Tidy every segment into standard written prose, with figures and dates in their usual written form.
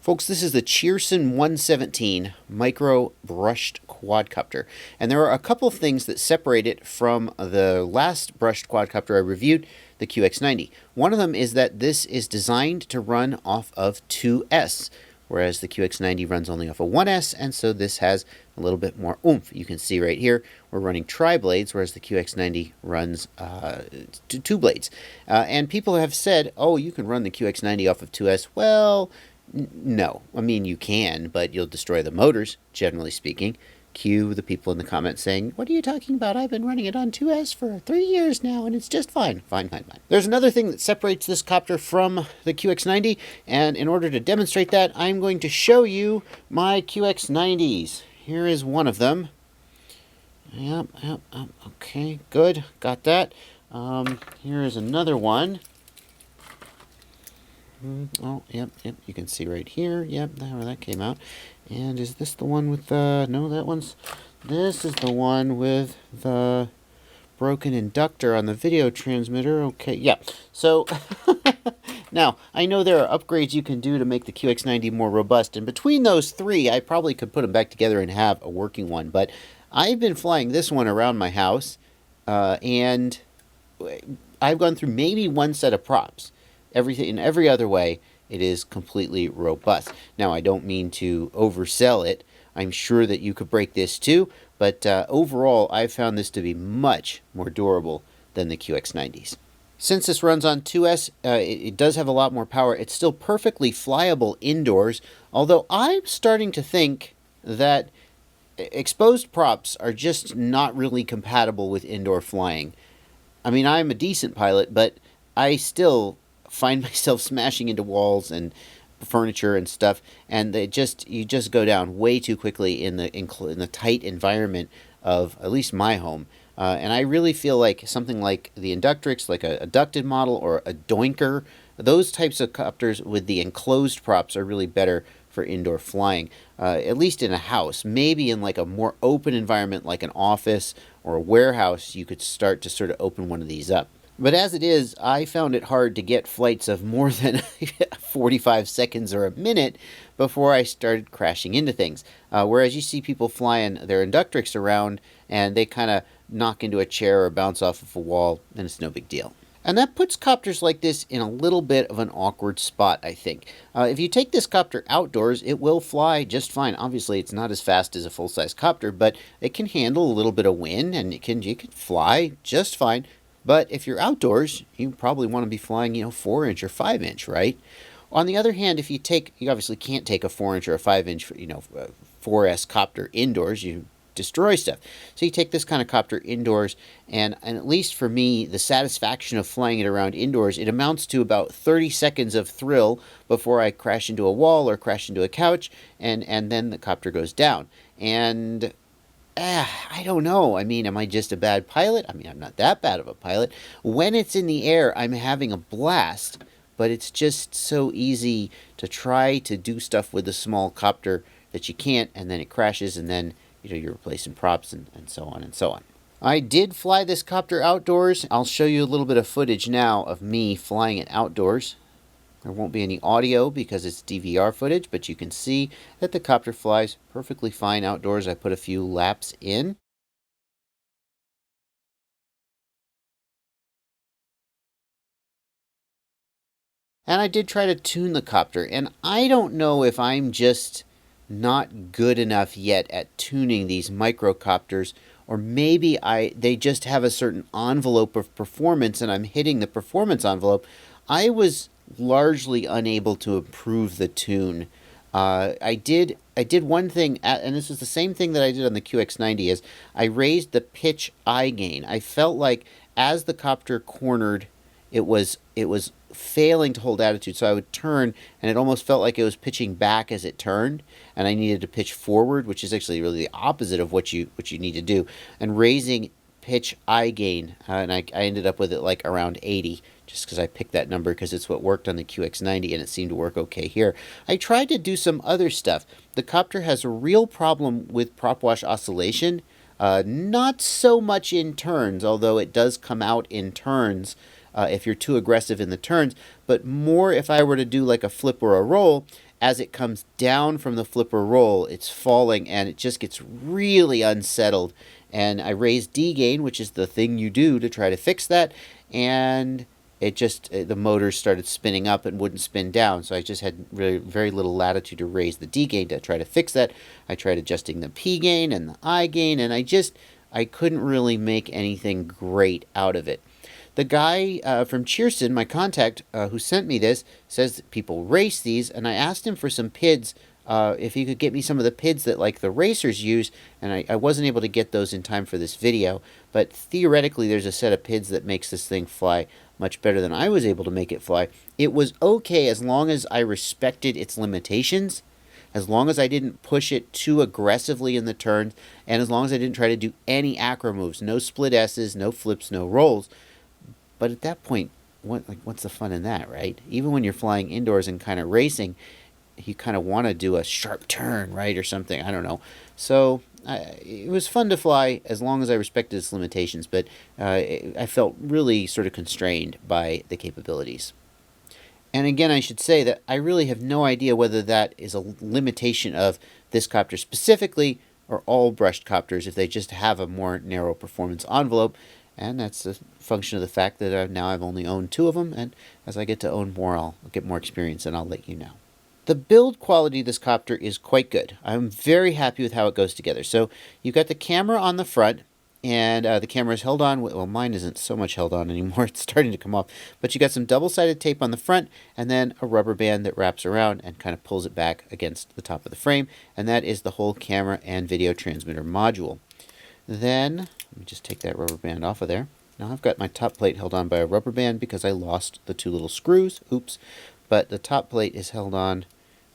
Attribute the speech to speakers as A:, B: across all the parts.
A: Folks, this is the Cheerson 117 micro brushed quadcopter, and there are a couple of things that separate it from the last brushed quadcopter I reviewed, the QX90. One of them is that this is designed to run off of 2S, whereas the QX90 runs only off of 1S, and so this has a little bit more oomph. You can see right here we're running tri-blades, whereas the QX90 runs two blades. And people have said, oh, you can run the QX90 off of 2S. Well, no. I mean, you can, but you'll destroy the motors, generally speaking. Cue the people in the comments saying, what are you talking about? I've been running it on 2S for 3 years now, and it's just fine. Fine. There's another thing that separates this copter from the QX90, and in order to demonstrate that, I'm going to show you my QX90s. Here is one of them. Yep. Okay, good. Got that. Here is another one. Oh, yep, you can see right here. Yep, where that came out. And is this the one with the... No, this is the one with the broken inductor on the video transmitter. Okay, yeah. So, now, I know there are upgrades you can do to make the QX90 more robust. And between those three, I probably could put them back together and have a working one. But I've been flying this one around my house, and I've gone through maybe one set of props. Everything in every other way, it is completely robust. Now, I don't mean to oversell it. I'm sure that you could break this too, but overall, I've found this to be much more durable than the QX90s. Since this runs on 2S, it does have a lot more power. It's still perfectly flyable indoors, although I'm starting to think that exposed props are just not really compatible with indoor flying. I mean, I'm a decent pilot, but I still find myself smashing into walls and furniture and stuff, and you just go down way too quickly in the tight environment of at least my home. And I really feel like something like the Inductrix, like a ducted model or a Doinker, those types of copters with the enclosed props are really better for indoor flying, at least in a house. Maybe in like a more open environment like an office or a warehouse, you could start to sort of open one of these up. But as it is, I found it hard to get flights of more than 45 seconds or a minute before I started crashing into things. Whereas you see people flying their Inductrix around and they kind of knock into a chair or bounce off of a wall, and it's no big deal. And that puts copters like this in a little bit of an awkward spot, I think. If you take this copter outdoors, it will fly just fine. Obviously, it's not as fast as a full-size copter, but it can handle a little bit of wind, and you can fly just fine. But if you're outdoors, you probably want to be flying, 4-inch or 5-inch, right? On the other hand, you obviously can't take a 4-inch or a 5-inch, 4S copter indoors. You destroy stuff. So you take this kind of copter indoors, and at least for me, the satisfaction of flying it around indoors, it amounts to about 30 seconds of thrill before I crash into a wall or crash into a couch, and then the copter goes down. And I don't know. I mean, am I just a bad pilot? I mean, I'm not that bad of a pilot. When it's in the air, I'm having a blast, but it's just so easy to try to do stuff with a small copter that you can't, and then it crashes, and then, you're replacing props and so on and so on. I did fly this copter outdoors. I'll show you a little bit of footage now of me flying it outdoors. There won't be any audio because it's DVR footage, but you can see that the copter flies perfectly fine outdoors. I put a few laps in. And I did try to tune the copter, and I don't know if I'm just not good enough yet at tuning these microcopters, or maybe they just have a certain envelope of performance and I'm hitting the performance envelope. I was largely unable to improve the tune. I did one thing, and this is the same thing that I did on the QX90, is I raised the pitch eye gain. I felt like as the copter cornered, it was failing to hold attitude, so I would turn, and it almost felt like it was pitching back as it turned, and I needed to pitch forward, which is actually really the opposite of what you need to do. And raising pitch eye gain, and I ended up with it like around 80, just because I picked that number because it's what worked on the QX90 and it seemed to work okay here. I tried to do some other stuff. The copter has a real problem with Propwash oscillation, not so much in turns, although it does come out in turns if you're too aggressive in the turns, but more if I were to do like a flip or a roll. as it comes down from the flipper roll, it's falling and it just gets really unsettled. And I raised D-gain, which is the thing you do to try to fix that, and it just, the motors started spinning up and wouldn't spin down. So I just had very, very little latitude to raise the D-gain to try to fix that. I tried adjusting the P-gain and the I-gain, and I couldn't really make anything great out of it. The guy from Cheerson, my contact, who sent me this, says that people race these, and I asked him for some PIDs, if he could get me some of the PIDs that like the racers use, and I wasn't able to get those in time for this video, but theoretically there's a set of PIDs that makes this thing fly much better than I was able to make it fly. It was okay as long as I respected its limitations, as long as I didn't push it too aggressively in the turns, and as long as I didn't try to do any acro moves, no split S's, no flips, no rolls. But at that point, what's the fun in that, right? Even when you're flying indoors and kind of racing, you kind of want to do a sharp turn, right, or something. I don't know. So it was fun to fly as long as I respected its limitations, but I felt really sort of constrained by the capabilities. And again, I should say that I really have no idea whether that is a limitation of this copter specifically or all brushed copters if they just have a more narrow performance envelope. And that's a function of the fact that now I've only owned 2 of them, and as I get to own more, I'll get more experience and I'll let you know. The build quality of this copter is quite good. I'm very happy with how it goes together. So you've got the camera on the front, and the camera is held on. Well, mine isn't so much held on anymore. It's starting to come off. But you got some double-sided tape on the front, and then a rubber band that wraps around and kind of pulls it back against the top of the frame. And that is the whole camera and video transmitter module. Then, let me just take that rubber band off of there. Now I've got my top plate held on by a rubber band because I lost the 2 little screws. Oops. But the top plate is held on.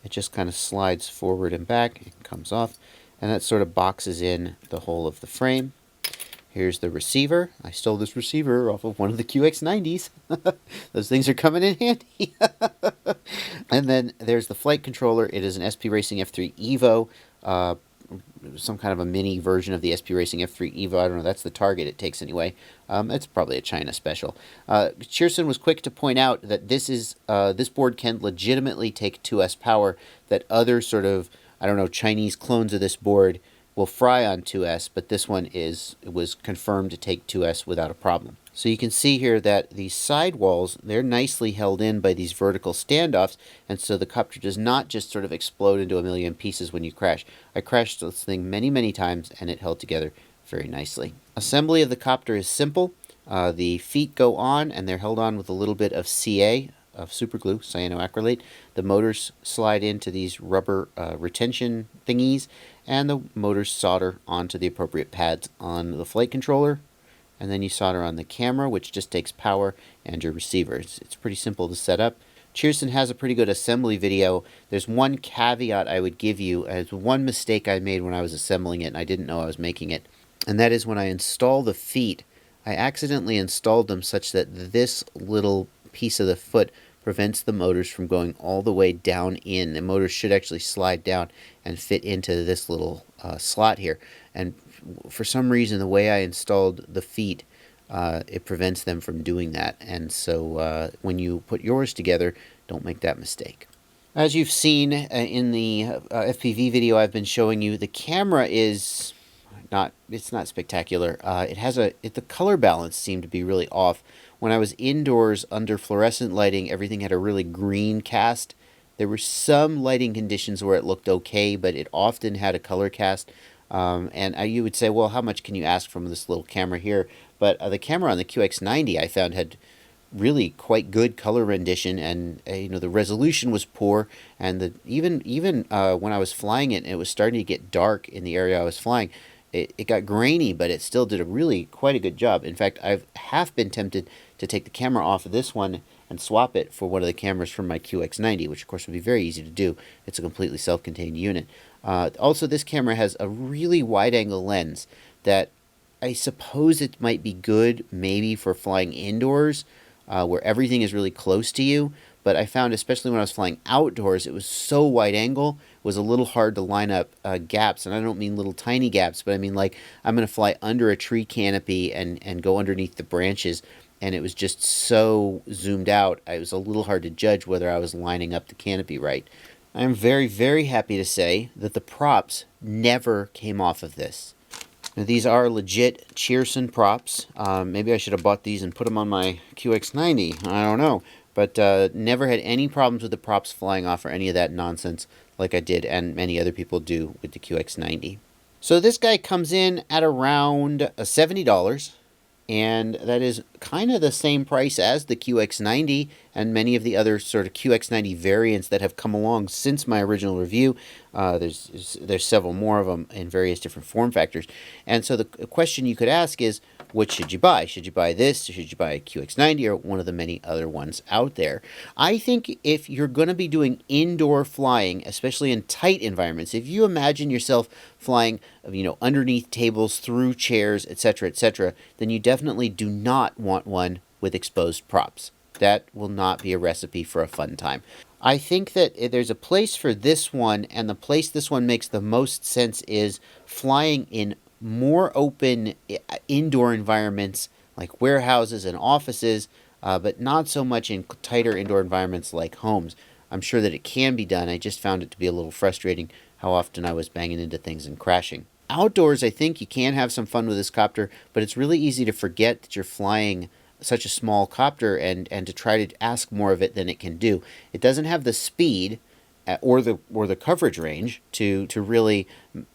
A: It just kind of slides forward and back. It comes off. And that sort of boxes in the whole of the frame. Here's the receiver. I stole this receiver off of one of the QX90s. Those things are coming in handy. And then there's the flight controller. It is an SP Racing F3 Evo. Some kind of a mini version of the SP Racing F3 Evo. I don't know. That's the target it takes anyway. It's probably a China special. Cheerson was quick to point out that this board can legitimately take 2S power that other sort of, I don't know, Chinese clones of this board will fry on 2S, but this one was confirmed to take 2S without a problem. So you can see here that these side walls, they're nicely held in by these vertical standoffs, and so the copter does not just sort of explode into a million pieces when you crash. I crashed this thing many, many times, and it held together very nicely. Assembly of the copter is simple. The feet go on, and they're held on with a little bit of CA, of superglue, cyanoacrylate. The motors slide into these rubber retention thingies, and the motors solder onto the appropriate pads on the flight controller. And then you solder on the camera, which just takes power, and your receiver. It's pretty simple to set up. Cheerson has a pretty good assembly video. There's one caveat I would give you. It's one mistake I made when I was assembling it, and I didn't know I was making it. And that is when I install the feet, I accidentally installed them such that this little piece of the foot prevents the motors from going all the way down in. The motors should actually slide down and fit into this little slot here. And for some reason, the way I installed the feet, it prevents them from doing that. And so when you put yours together, don't make that mistake. As you've seen in the FPV video I've been showing you, the camera is it's not spectacular. The color balance seemed to be really off. When I was indoors under fluorescent lighting, everything had a really green cast. There were some lighting conditions where it looked okay, but it often had a color cast. And you would say, well, how much can you ask from this little camera here? But the camera on the QX90 I found had really quite good color rendition, and the resolution was poor, and even when I was flying it and it was starting to get dark in the area I was flying, it got grainy, but it still did quite a good job. In fact, I've half been tempted to take the camera off of this one and swap it for one of the cameras from my QX90, which of course would be very easy to do. It's a completely self-contained unit. Also, this camera has a really wide-angle lens that I suppose it might be good maybe for flying indoors where everything is really close to you. But I found, especially when I was flying outdoors, it was so wide-angle, it was a little hard to line up gaps. And I don't mean little tiny gaps, but I mean like I'm going to fly under a tree canopy and go underneath the branches. And it was just so zoomed out, it was a little hard to judge whether I was lining up the canopy right. I'm very, very happy to say that the props never came off of this. Now, these are legit Cheerson props. Maybe I should have bought these and put them on my QX90. I don't know. But never had any problems with the props flying off or any of that nonsense like I did and many other people do with the QX90. So this guy comes in at around $70. And that is kind of the same price as the QX90 and many of the other sort of QX90 variants that have come along since my original review. There's several more of them in various different form factors. And so the question you could ask is, what should you buy? Should you buy this? Or should you buy a QX90 or one of the many other ones out there? I think if you're going to be doing indoor flying, especially in tight environments, if you imagine yourself flying, underneath tables, through chairs, etc., then you definitely do not want one with exposed props. That will not be a recipe for a fun time. I think that there's a place for this one, and the place this one makes the most sense is flying in more open indoor environments like warehouses and offices, but not so much in tighter indoor environments like homes. I'm sure that it can be done. I just found it to be a little frustrating how often I was banging into things and crashing. Outdoors, I think you can have some fun with this copter, but it's really easy to forget that you're flying such a small copter and to try to ask more of it than it can do. It doesn't have the speed or the coverage range to really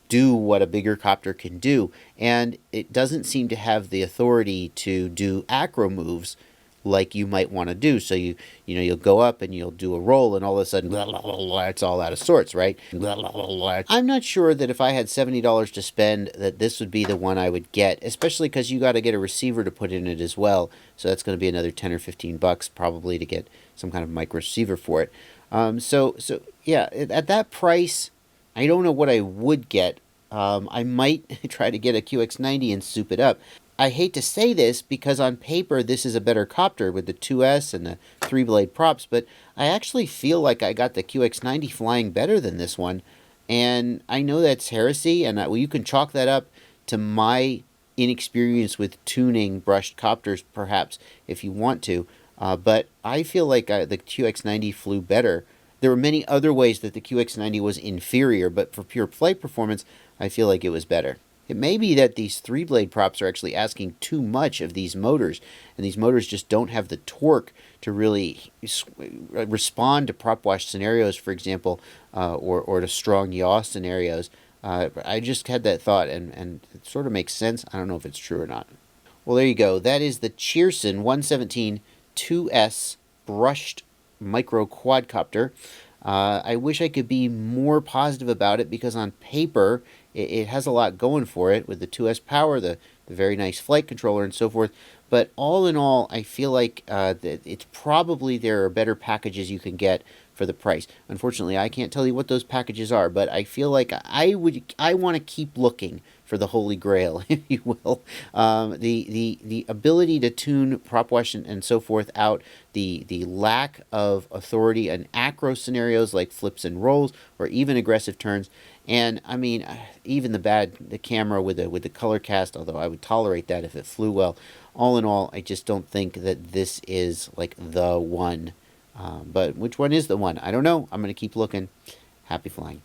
A: do what a bigger copter can do, and it doesn't seem to have the authority to do acro moves like you might want to do. So you'll go up and you'll do a roll, and all of a sudden, blah, blah, blah, blah, it's all out of sorts, right? Blah, blah, blah, blah. I'm not sure that if I had $70 to spend, that this would be the one I would get, especially because you got to get a receiver to put in it as well. So that's going to be another 10 or 15 bucks probably to get some kind of micro receiver for it. So yeah, at that price, I don't know what I would get. I might try to get a QX90 and soup it up. I hate to say this because on paper this is a better copter with the 2S and the 3-blade props, but I actually feel like I got the QX90 flying better than this one. And I know that's heresy, and you can chalk that up to my inexperience with tuning brushed copters, perhaps, if you want to. But I feel like the QX90 flew better. There were many other ways that the QX90 was inferior, but for pure flight performance, I feel like it was better. It may be that these 3-blade props are actually asking too much of these motors, and these motors just don't have the torque to really respond to Propwash scenarios, for example, or to strong yaw scenarios. I just had that thought, and it sort of makes sense. I don't know if it's true or not. Well, there you go. That is the Cheerson 117 2S brushed micro quadcopter. I wish I could be more positive about it because on paper it has a lot going for it with the 2S power, the very nice flight controller and so forth. But all in all, I feel like that it's probably there are better packages you can get for the price. Unfortunately, I can't tell you what those packages are, but I feel like I want to keep looking for the holy grail, if you will. The ability to tune Propwash and so forth out, the lack of authority in acro scenarios like flips and rolls or even aggressive turns, and I mean even the camera with the color cast, although I would tolerate that if it flew well. All in all, I just don't think that this is like the one. But which one is the one? I don't know. I'm going to keep looking. Happy flying.